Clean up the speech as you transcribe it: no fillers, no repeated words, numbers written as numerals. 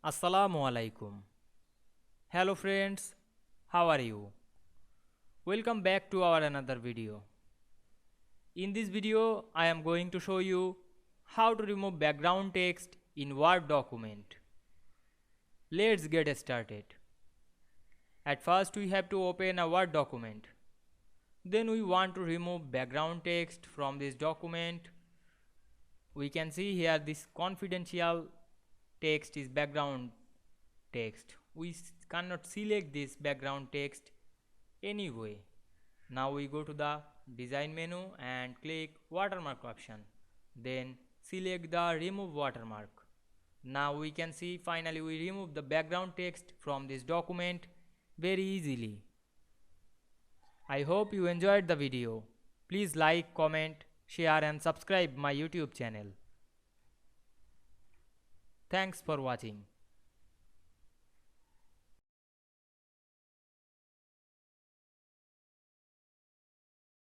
Assalamu Walaikum. Hello friends, how are you? Welcome back to our another video. In this video, I am going to show you how to remove background text in Word document. Let's get started. At first, we have to open a Word document. Then we want to remove background text from this document. We can see here this confidential text is background text. We cannot select this background text anyway. Now we go to the design menu and click watermark option. Then select the remove watermark. Now we can see finally we remove the background text from this document very easily. I hope you enjoyed the video. Please like, comment, share and subscribe my YouTube channel. Thanks for watching.